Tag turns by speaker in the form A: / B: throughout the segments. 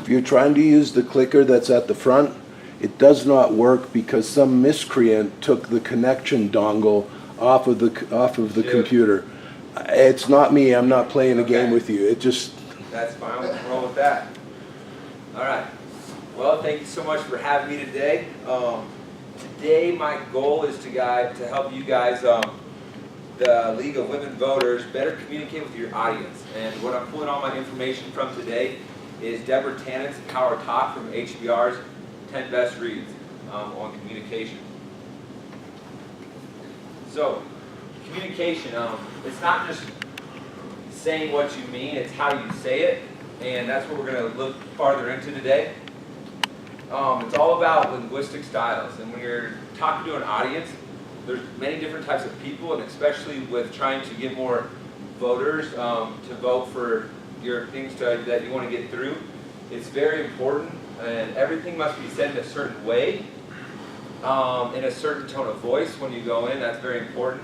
A: If you're trying to use the clicker that's at the front, it does not work because some miscreant took the connection dongle off of the computer. It's not me. I'm not playing a game with you. It just...
B: That's fine. We can roll with that. All right. Well, thank you so much for having me today. Today, my goal is to help you guys, the League of Women Voters, better communicate with your audience. And what I'm pulling all my information from today is Deborah Tannen's Power Talk from HBR's 10 Best Reads on communication. So, communication, it's not just saying what you mean, it's how you say it, and that's what we're going to look farther into today. It's all about linguistic styles, and when you're talking to an audience, there's many different types of people, and especially with trying to get more voters to vote for your things that you want to get through, it's very important, and everything must be said in a certain way, in a certain tone of voice when you go in. That's very important.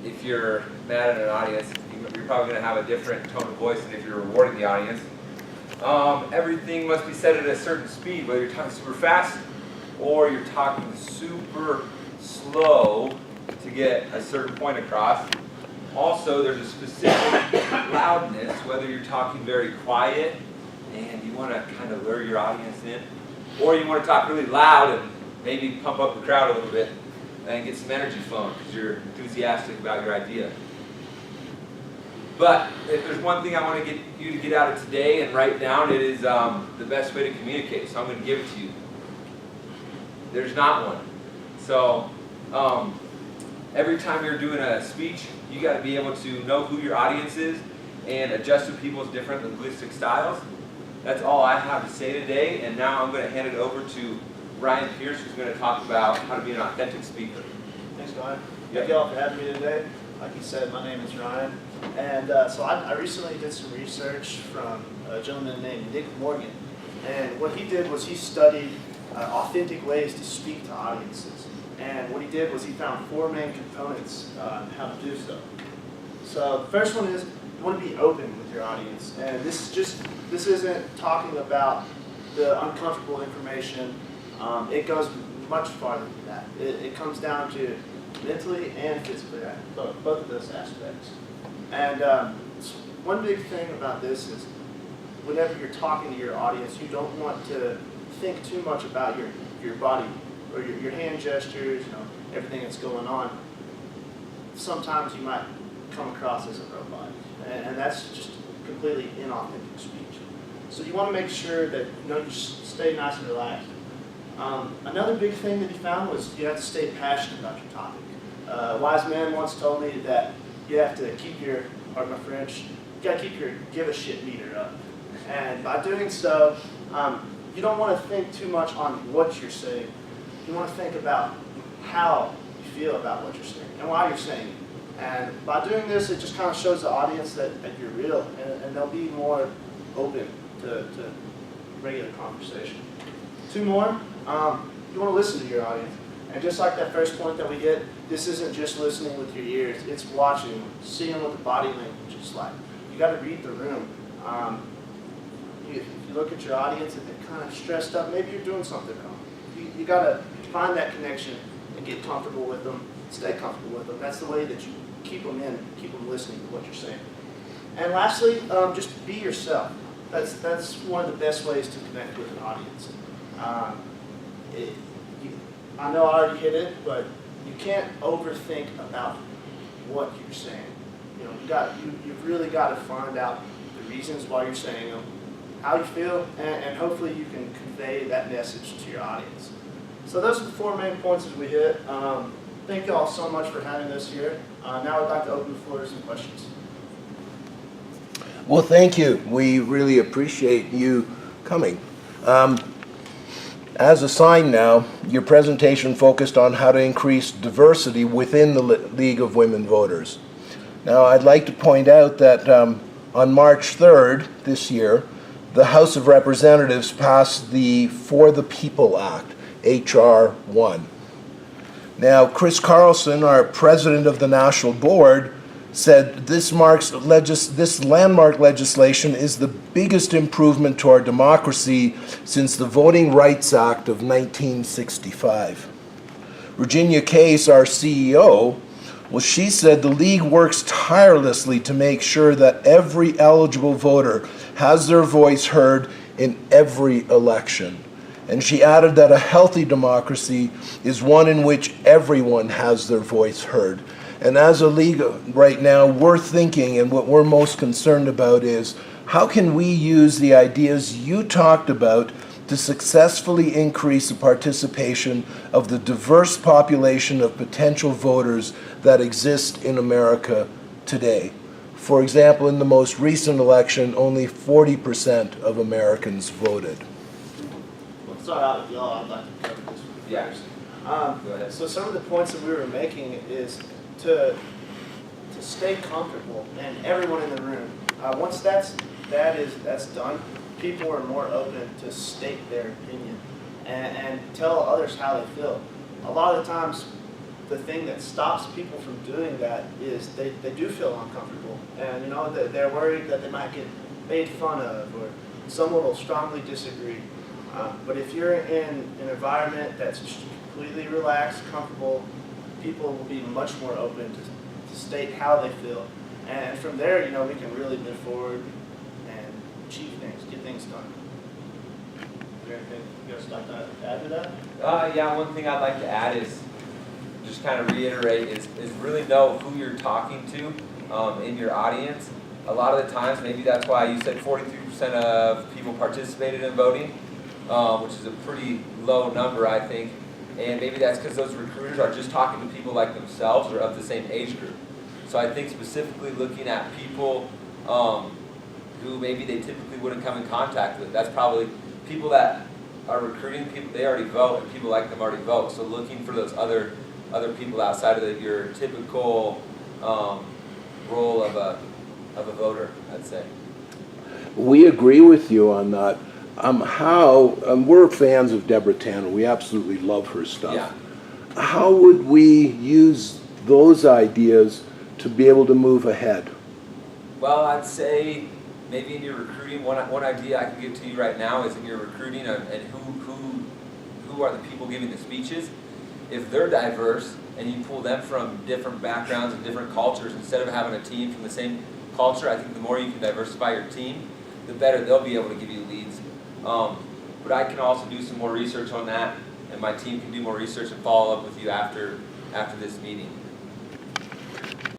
B: If you're mad at an audience, you're probably going to have a different tone of voice than if you're rewarding the audience. Everything must be said at a certain speed, whether you're talking super fast or you're talking super slow to get a certain point across. Also, there's a specific loudness, whether you're talking very quiet and you want to kind of lure your audience in, or you want to talk really loud and maybe pump up the crowd a little bit and get some energy flowing because you're enthusiastic about your idea. But if there's one thing I want to get you to get out of today and write down, it is the best way to communicate. So I'm going to give it to you. There's not one. So every time you're doing a speech, you got to be able to know who your audience is and adjust to people's different linguistic styles. That's all I have to say today. And now I'm going to hand it over to Ryan Pierce, who's going to talk about how to be an authentic speaker.
C: Thanks, Ryan. Thank you all for having me today. Like you said, my name is Ryan. And so I recently did some research from a gentleman named Nick Morgan. And what he did was he studied authentic ways to speak to audiences. And what he did was he found 4 main components on how to do so. So the first one is you want to be open with your audience. And this isn't talking about the uncomfortable information. It goes much farther than that. It comes down to mentally and physically, both of those aspects. And one big thing about this is whenever you're talking to your audience, you don't want to think too much about your body or your hand gestures, everything that's going on. Sometimes you might come across as a robot, and that's just completely inauthentic speech. So you want to make sure that you stay nice and relaxed. Another big thing that he found was you have to stay passionate about your topic. A wise man once told me that you have to keep your, pardon my French, you got to keep your give a shit meter up. And by doing so, you don't want to think too much on what you're saying. You want to think about how you feel about what you're saying and why you're saying it. And by doing this, it just kind of shows the audience that you're real, and they'll be more open to regular conversation. 2 more, you want to listen to your audience. And just like that first point that we hit, this isn't just listening with your ears, it's watching, seeing what the body language is like. You got to read the room. If you look at your audience and they're kind of stressed up, maybe you're doing something wrong. You got to find that connection and get comfortable with them, stay comfortable with them. That's the way that you keep them in, keep them listening to what you're saying. And lastly, just be yourself. That's one of the best ways to connect with an audience. I know I already hit it, but you can't overthink about what you're saying. You've really got to find out the reasons why you're saying them, how you feel, and hopefully you can convey that message to your audience. So those are the 4 main points that we hit. Thank you all so much for having us here. Now I'd like to open the floor to some questions.
A: Well, thank you. We really appreciate you coming. As a sign now, your presentation focused on how to increase diversity within the League of Women Voters. Now, I'd like to point out that on March 3rd this year, the House of Representatives passed the For the People Act, H.R. 1. Now, Chris Carlson, our president of the National Board, said this landmark legislation is the biggest improvement to our democracy since the Voting Rights Act of 1965. Virginia Case, our CEO, well, she said the league works tirelessly to make sure that every eligible voter has their voice heard in every election. And she added that a healthy democracy is one in which everyone has their voice heard. And as a league right now, we're thinking, and what we're most concerned about is, how can we use the ideas you talked about to successfully increase the participation of the diverse population of potential voters that exist in America today? For example, in the most recent election, only 40% of Americans voted.
C: Well, start out with y'all. I'd like to cover this one
B: Yeah.
C: first.
B: Go ahead.
C: So some of the points that we were making is to stay comfortable, and everyone in the room. Once that's done, people are more open to state their opinion and tell others how they feel. A lot of the times, the thing that stops people from doing that is they do feel uncomfortable, and you know they're worried that they might get made fun of, or someone will strongly disagree. But if you're in an environment that's completely relaxed, comfortable, people will be much more open to state how they feel. And from there, you know, we can really move forward and achieve things, get things done. Is there anything you guys like to add to that?
B: Yeah, one thing I'd like to add is, just kind of reiterate, is really know who you're talking to in your audience. A lot of the times, maybe that's why you said 43% of people participated in voting, which is a pretty low number, I think. And maybe that's because those recruiters are just talking to people like themselves or of the same age group. So I think specifically looking at people who maybe they typically wouldn't come in contact with. That's probably people that are recruiting people, they already vote, and people like them already vote. So looking for those other people outside of your typical role of a voter, I'd say.
A: We agree with you on that. We're fans of Deborah Tanner. We absolutely love her stuff.
B: Yeah.
A: How would we use those ideas to be able to move ahead?
B: Well, I'd say maybe in your recruiting, one idea I can give to you right now is in your recruiting and who are the people giving the speeches. If they're diverse and you pull them from different backgrounds and different cultures, instead of having a team from the same culture, I think the more you can diversify your team, the better they'll be able to give you leads. But I can also do some more research on that, and my team can do more research and follow up with you after this meeting.